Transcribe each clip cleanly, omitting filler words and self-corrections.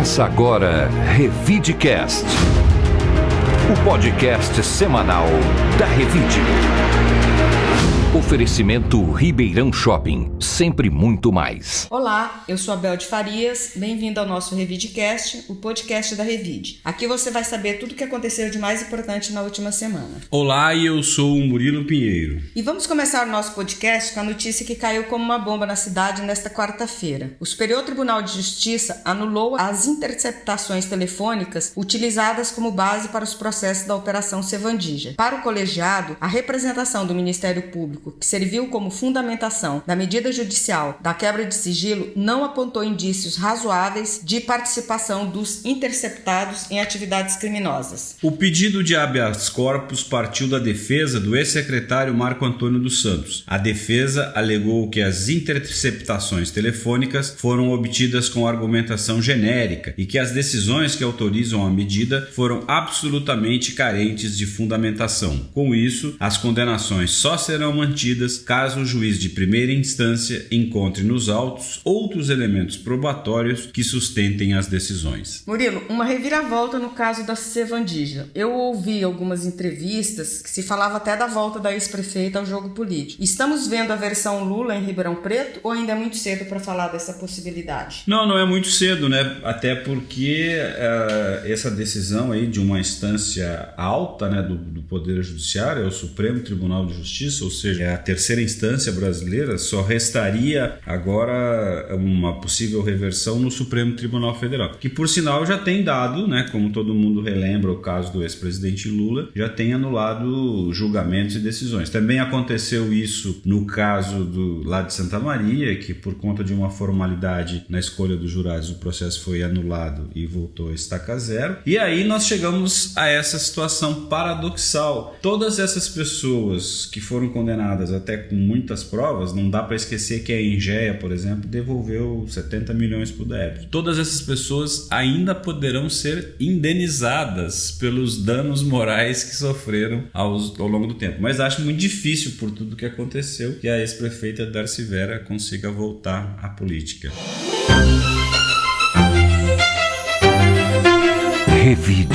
Começa agora Revidecast, o podcast semanal da Revide. Oferecimento Ribeirão Shopping, sempre muito mais. Olá, eu sou a Bel de Farias, bem-vindo ao nosso Revidecast, o podcast da Revide. Aqui você vai saber tudo o que aconteceu de mais importante na última semana. Olá, eu sou o Murilo Pinheiro. E vamos começar o nosso podcast com a notícia que caiu como uma bomba na cidade nesta quarta-feira. O Superior Tribunal de Justiça anulou as interceptações telefônicas utilizadas como base para os processos da Operação Sevandija. Para o colegiado, a representação do Ministério Público, que serviu como fundamentação da medida judicial da quebra de sigilo, não apontou indícios razoáveis de participação dos interceptados em atividades criminosas. O pedido de habeas corpus partiu da defesa do ex-secretário Marco Antônio dos Santos. A defesa alegou que as interceptações telefônicas foram obtidas com argumentação genérica e que as decisões que autorizam a medida foram absolutamente carentes de fundamentação. Com isso, as condenações só serão mantidas caso o juiz de primeira instância encontre nos autos outros elementos probatórios que sustentem as decisões. Murilo, uma reviravolta no caso da Sevandija. Eu ouvi algumas entrevistas que se falava até da volta da ex-prefeita ao jogo político. Estamos vendo a versão Lula em Ribeirão Preto ou ainda é muito cedo para falar dessa possibilidade? Não é muito cedo, né? Até porque essa decisão aí de uma instância alta, né, do Poder Judiciário, é o Supremo Tribunal de Justiça, ou seja, a terceira instância brasileira, só restaria agora uma possível reversão no Supremo Tribunal Federal, que por sinal já tem dado, né, como todo mundo relembra o caso do ex-presidente Lula, já tem anulado julgamentos e decisões. Também aconteceu isso no caso lá de Santa Maria, que por conta de uma formalidade na escolha dos jurados o processo foi anulado e voltou a estaca zero. E aí nós chegamos a essa situação paradoxal. Todas essas pessoas que foram condenadas até com muitas provas, não dá para esquecer que a Engea, por exemplo, devolveu 70 milhões para o débito. Todas essas pessoas ainda poderão ser indenizadas pelos danos morais que sofreram ao longo do tempo. Mas acho muito difícil, por tudo que aconteceu, que a ex-prefeita Darcy Vera consiga voltar à política. Revide.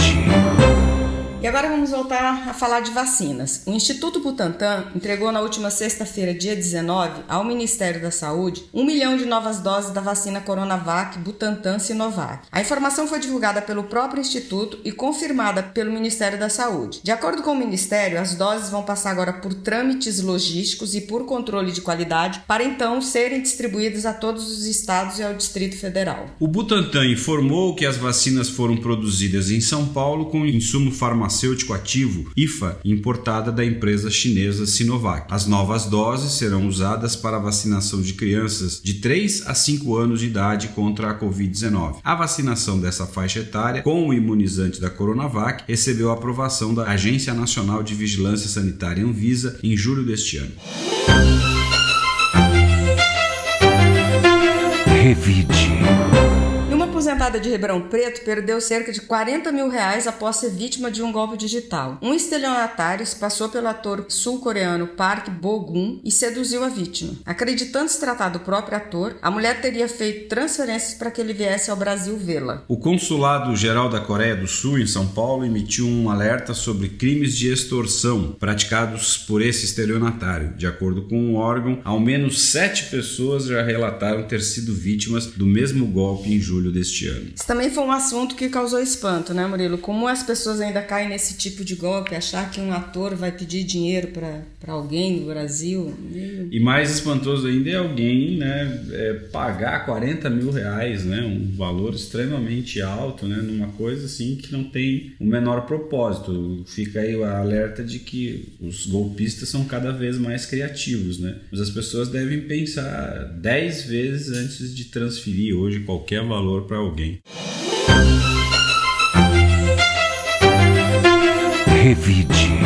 E agora vamos voltar a falar de vacinas. O Instituto Butantan entregou na última sexta-feira, dia 19, ao Ministério da Saúde 1 milhão de novas doses da vacina Coronavac Butantan Sinovac. A informação foi divulgada pelo próprio Instituto e confirmada pelo Ministério da Saúde. De acordo com o Ministério, as doses vão passar agora por trâmites logísticos e por controle de qualidade para então serem distribuídas a todos os estados e ao Distrito Federal. O Butantan informou que as vacinas foram produzidas em São Paulo com insumo farmacêutico ativo, IFA, importada da empresa chinesa Sinovac. As novas doses serão usadas para a vacinação de crianças de 3 a 5 anos de idade contra a Covid-19. A vacinação dessa faixa etária com o imunizante da Coronavac recebeu a aprovação da Agência Nacional de Vigilância Sanitária Anvisa em julho deste ano. Revide. Uma aposentada de Ribeirão Preto perdeu cerca de R$40 mil após ser vítima de um golpe digital. Um estelionatário se passou pelo ator sul-coreano Park Bo-gum e seduziu a vítima. Acreditando se tratar do próprio ator, a mulher teria feito transferências para que ele viesse ao Brasil vê-la. O Consulado-Geral da Coreia do Sul, em São Paulo, emitiu um alerta sobre crimes de extorsão praticados por esse estelionatário. De acordo com o órgão, ao menos 7 pessoas já relataram ter sido vítimas do mesmo golpe em julho deste ano. Isso também foi um assunto que causou espanto, né, Murilo? Como as pessoas ainda caem nesse tipo de golpe, achar que um ator vai pedir dinheiro para alguém no Brasil. E mais espantoso ainda é alguém, né, pagar R$40 mil, né, um valor extremamente alto, né, numa coisa assim que não tem o menor propósito. Fica aí o alerta de que os golpistas são cada vez mais criativos, né? Mas as pessoas devem pensar 10 vezes antes de transferir hoje qualquer valor para alguém. Revide.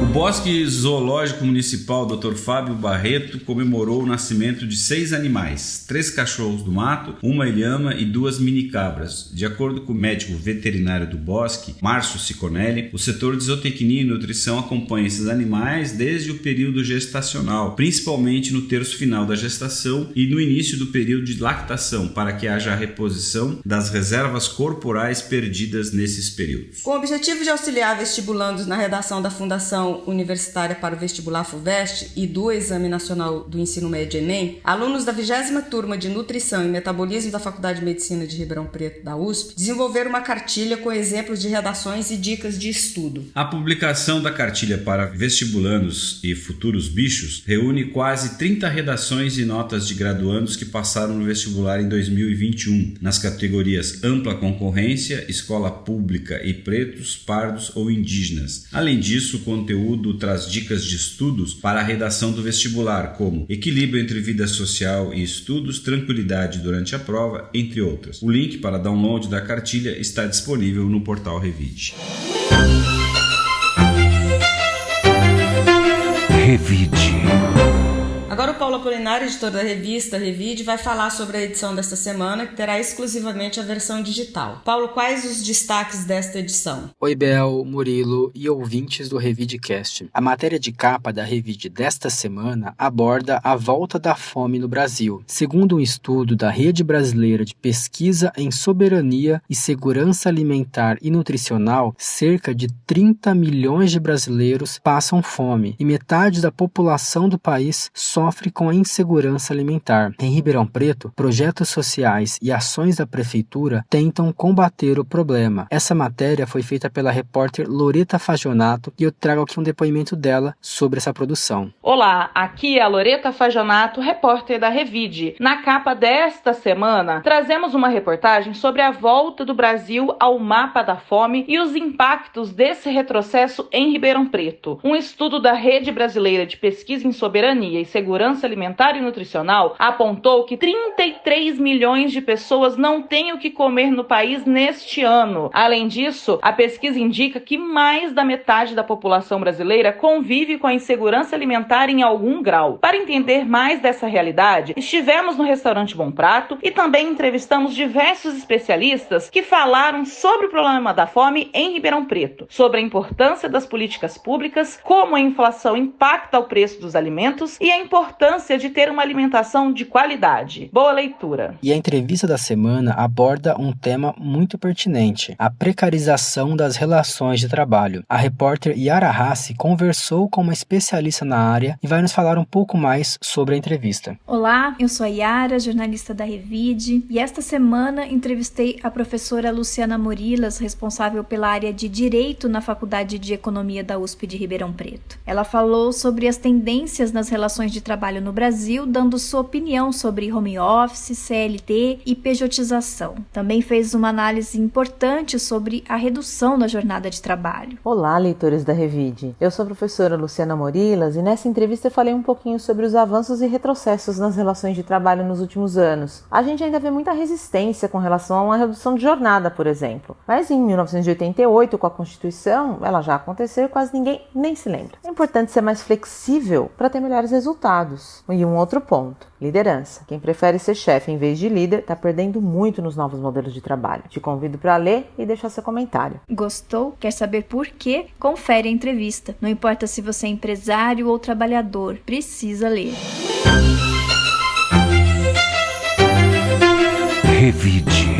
O Bosque Zoológico Municipal Dr. Fábio Barreto comemorou o nascimento de 6 animais, 3 cachorros do mato, uma ilhama e 2 minicabras. De acordo com o médico veterinário do bosque, Márcio Ciconelli, o setor de zootecnia e nutrição acompanha esses animais desde o período gestacional, principalmente no terço final da gestação e no início do período de lactação, para que haja a reposição das reservas corporais perdidas nesses períodos. Com o objetivo de auxiliar vestibulandos na redação da Fundação Universitária para o Vestibular FUVEST e do Exame Nacional do Ensino Médio Enem, alunos da 20ª turma de Nutrição e Metabolismo da Faculdade de Medicina de Ribeirão Preto da USP desenvolveram uma cartilha com exemplos de redações e dicas de estudo. A publicação da cartilha para vestibulandos e futuros bichos reúne quase 30 redações e notas de graduandos que passaram no vestibular em 2021, nas categorias Ampla Concorrência, Escola Pública e Pretos, Pardos ou Indígenas. Além disso, o conteúdo traz dicas de estudos para a redação do vestibular, como equilíbrio entre vida social e estudos, tranquilidade durante a prova, entre outras. O link para download da cartilha está disponível no portal Revide. Revide. Agora o Paulo Apolinário, editor da revista Revide, vai falar sobre a edição desta semana, que terá exclusivamente a versão digital. Paulo, quais os destaques desta edição? Oi, Bel, Murilo e ouvintes do Revidecast. A matéria de capa da Revide desta semana aborda a volta da fome no Brasil. Segundo um estudo da Rede Brasileira de Pesquisa em Soberania e Segurança Alimentar e Nutricional, cerca de 30 milhões de brasileiros passam fome e metade da população do país sofre com a insegurança alimentar. Em Ribeirão Preto, projetos sociais e ações da prefeitura tentam combater o problema. Essa matéria foi feita pela repórter Loreta Fagionato e eu trago aqui um depoimento dela sobre essa produção. Olá, aqui é a Loreta Fagionato, repórter da Revide. Na capa desta semana, trazemos uma reportagem sobre a volta do Brasil ao mapa da fome e os impactos desse retrocesso em Ribeirão Preto. Um estudo da Rede Brasileira de Pesquisa em Soberania e Segurança Alimentar e Nutricional apontou que 33 milhões de pessoas não têm o que comer no país neste ano. Além disso, a pesquisa indica que mais da metade da população brasileira convive com a insegurança alimentar em algum grau. Para entender mais dessa realidade, estivemos no restaurante Bom Prato e também entrevistamos diversos especialistas que falaram sobre o problema da fome em Ribeirão Preto, sobre a importância das políticas públicas, como a inflação impacta o preço dos alimentos e a importância de ter uma alimentação de qualidade. Boa leitura! E a entrevista da semana aborda um tema muito pertinente, a precarização das relações de trabalho. A repórter Yara Hassi conversou com uma especialista na área e vai nos falar um pouco mais sobre a entrevista. Olá, eu sou a Yara, jornalista da Revide, e esta semana entrevistei a professora Luciana Morilas, responsável pela área de Direito na Faculdade de Economia da USP de Ribeirão Preto. Ela falou sobre as tendências nas relações de trabalho no Brasil, dando sua opinião sobre home office, CLT e pejotização. Também fez uma análise importante sobre a redução da jornada de trabalho. Olá, leitores da Revide. Eu sou a professora Luciana Morilas e nessa entrevista eu falei um pouquinho sobre os avanços e retrocessos nas relações de trabalho nos últimos anos. A gente ainda vê muita resistência com relação a uma redução de jornada, por exemplo. Mas em 1988, com a Constituição, ela já aconteceu e quase ninguém nem se lembra. É importante ser mais flexível para ter melhores resultados. E um outro ponto, liderança. Quem prefere ser chefe em vez de líder está perdendo muito nos novos modelos de trabalho. Te convido para ler e deixar seu comentário. Gostou? Quer saber por quê? Confere a entrevista. Não importa se você é empresário ou trabalhador, precisa ler. Revide.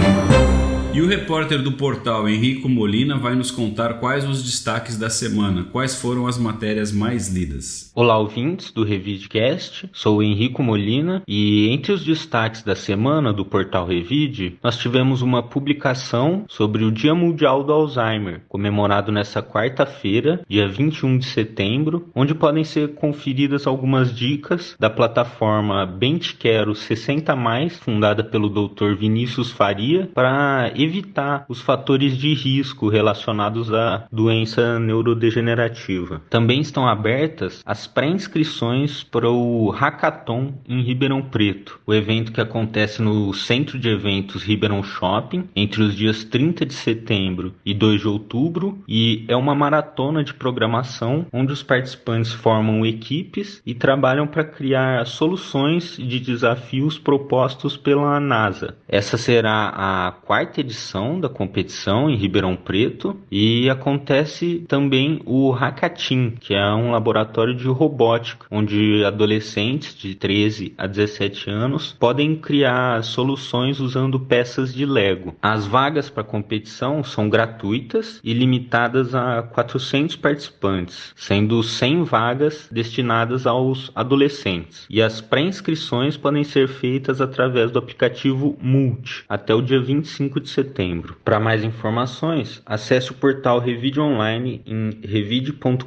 E o repórter do portal Henrico Molina vai nos contar quais os destaques da semana, quais foram as matérias mais lidas. Olá, ouvintes do Revidecast, sou o Henrico Molina e entre os destaques da semana do portal Revide, nós tivemos uma publicação sobre o Dia Mundial do Alzheimer, comemorado nesta quarta-feira, dia 21 de setembro, onde podem ser conferidas algumas dicas da plataforma Bem Te Quero 60+, fundada pelo Dr. Vinícius Faria, para evitar os fatores de risco relacionados à doença neurodegenerativa. Também estão abertas as pré-inscrições para o Hackathon em Ribeirão Preto, o evento que acontece no Centro de Eventos Ribeirão Shopping entre os dias 30 de setembro e 2 de outubro, e é uma maratona de programação onde os participantes formam equipes e trabalham para criar soluções de desafios propostos pela NASA. Essa será a 4ª edição da competição em Ribeirão Preto, e acontece também o Hackateam, que é um laboratório de robótica, onde adolescentes de 13 a 17 anos podem criar soluções usando peças de Lego. As vagas para a competição são gratuitas e limitadas a 400 participantes, sendo 100 vagas destinadas aos adolescentes. E as pré-inscrições podem ser feitas através do aplicativo Multi até o dia 25 de setembro. Para mais informações, acesse o portal Revide online em revide.com.br.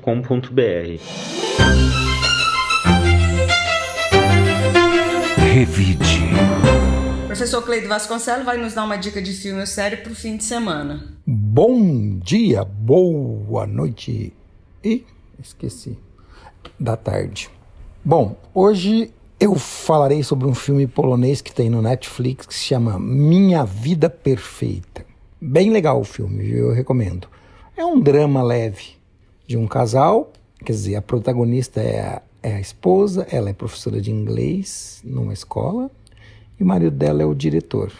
Revide. Professor Cleido Vasconcelos vai nos dar uma dica de filme ou série para o fim de semana. Bom dia, boa noite e esqueci da tarde. Bom, hoje eu falarei sobre um filme polonês que tem no Netflix que se chama Minha Vida Perfeita. Bem legal o filme, viu? Eu recomendo. É um drama leve de um casal, quer dizer, a protagonista é a esposa, ela é professora de inglês numa escola e o marido dela é o diretor.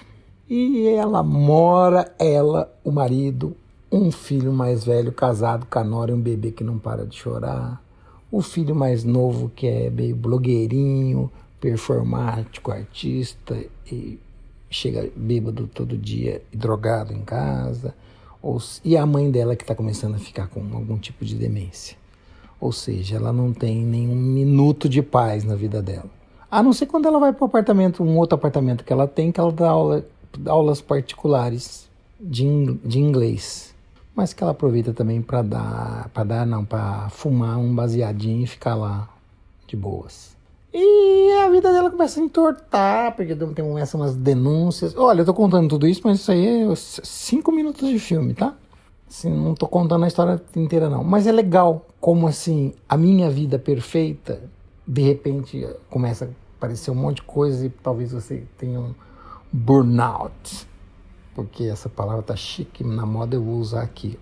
E o marido, um filho mais velho casado com a nora e um bebê que não para de chorar. O filho mais novo que é meio blogueirinho, performático, artista e chega bêbado todo dia e drogado em casa. E a mãe dela que está começando a ficar com algum tipo de demência. Ou seja, ela não tem nenhum minuto de paz na vida dela. A não ser quando ela vai para um outro apartamento que ela tem, que ela dá aulas particulares de inglês. Mas que ela aproveita também para fumar um baseadinho e ficar lá de boas. E a vida dela começa a entortar, porque começam umas denúncias. Olha, eu tô contando tudo isso, mas isso aí é 5 minutos de filme, tá? Assim, não tô contando a história inteira, não. Mas é legal como, assim, a minha vida perfeita, de repente, começa a aparecer um monte de coisa e talvez você tenha um burnout. Porque essa palavra tá chique, na moda eu vou usar aqui.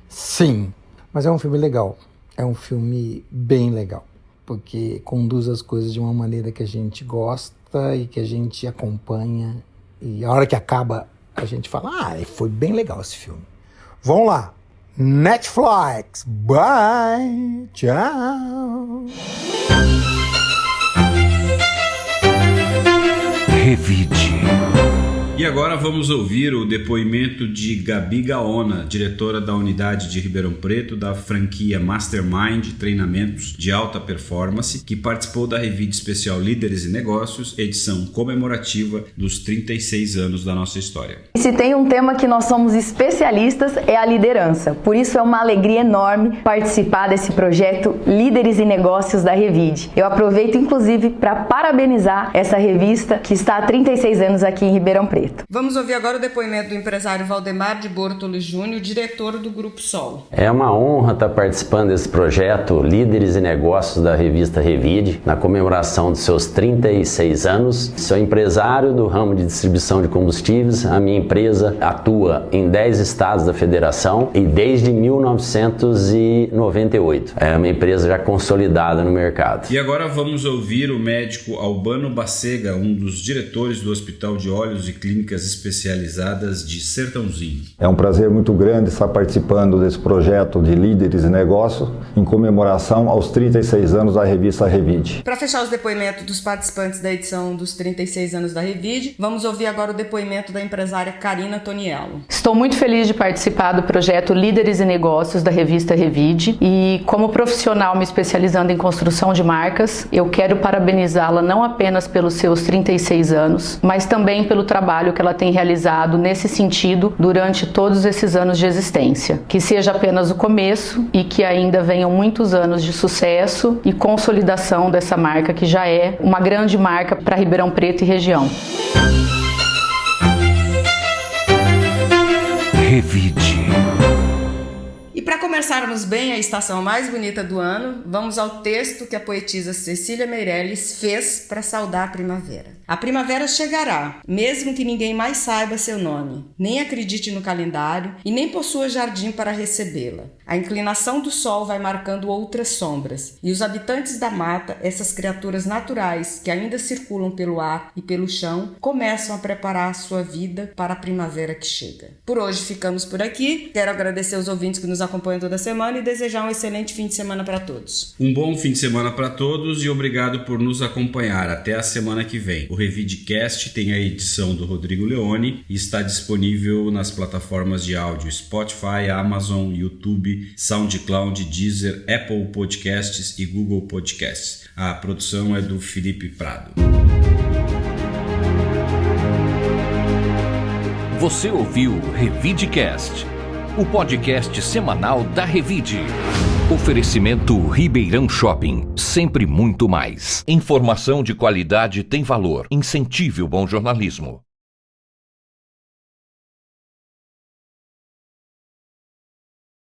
Sim, mas é um filme legal. É um filme bem legal. Porque conduz as coisas de uma maneira que a gente gosta e que a gente acompanha. E a hora que acaba, a gente fala, foi bem legal esse filme. Vamos lá. Netflix. Bye. Tchau. Revide. E agora vamos ouvir o depoimento de Gabi Gaona, diretora da unidade de Ribeirão Preto da franquia Mastermind Treinamentos de Alta Performance, que participou da Revide Especial Líderes e Negócios, edição comemorativa dos 36 anos da nossa história. Se tem um tema que nós somos especialistas é a liderança. Por isso é uma alegria enorme participar desse projeto Líderes e Negócios da Revide. Eu aproveito inclusive para parabenizar essa revista que está há 36 anos aqui em Ribeirão Preto. Vamos ouvir agora o depoimento do empresário Valdemar de Bortoli Júnior, diretor do Grupo Sol. É uma honra estar participando desse projeto Líderes e Negócios da revista Revide, na comemoração de seus 36 anos. Sou empresário do ramo de distribuição de combustíveis. A minha empresa atua em 10 estados da federação e desde 1998. É uma empresa já consolidada no mercado. E agora vamos ouvir o médico Albano Bacega, um dos diretores do Hospital de Olhos e Clínicas Especializadas de Sertãozinho. É um prazer muito grande estar participando desse projeto de Líderes e Negócios em comemoração aos 36 anos da revista Revide. Para fechar os depoimentos dos participantes da edição dos 36 anos da Revide, vamos ouvir agora o depoimento da empresária Karina Toniello. Estou muito feliz de participar do projeto Líderes e Negócios da revista Revide e, como profissional me especializando em construção de marcas, eu quero parabenizá-la não apenas pelos seus 36 anos, mas também pelo trabalho que ela tem realizado nesse sentido durante todos esses anos de existência. Que seja apenas o começo e que ainda venham muitos anos de sucesso e consolidação dessa marca que já é uma grande marca para Ribeirão Preto e região. Revide. E para começarmos bem a estação mais bonita do ano, vamos ao texto que a poetisa Cecília Meirelles fez para saudar a primavera. A primavera chegará, mesmo que ninguém mais saiba seu nome, nem acredite no calendário e nem possua jardim para recebê-la. A inclinação do sol vai marcando outras sombras, e os habitantes da mata, essas criaturas naturais que ainda circulam pelo ar e pelo chão, começam a preparar a sua vida para a primavera que chega. Por hoje ficamos por aqui. Quero agradecer aos ouvintes que nos acompanham toda semana e desejar um excelente fim de semana para todos. Um bom fim de semana para todos e obrigado por nos acompanhar. Até a semana que vem. O Revidecast tem a edição do Rodrigo Leone e está disponível nas plataformas de áudio Spotify, Amazon, YouTube, SoundCloud, Deezer, Apple Podcasts e Google Podcasts. A produção é do Felipe Prado. Você ouviu Revidecast, o podcast semanal da Revide. Oferecimento Ribeirão Shopping, sempre muito mais. Informação de qualidade tem valor. Incentive o bom jornalismo.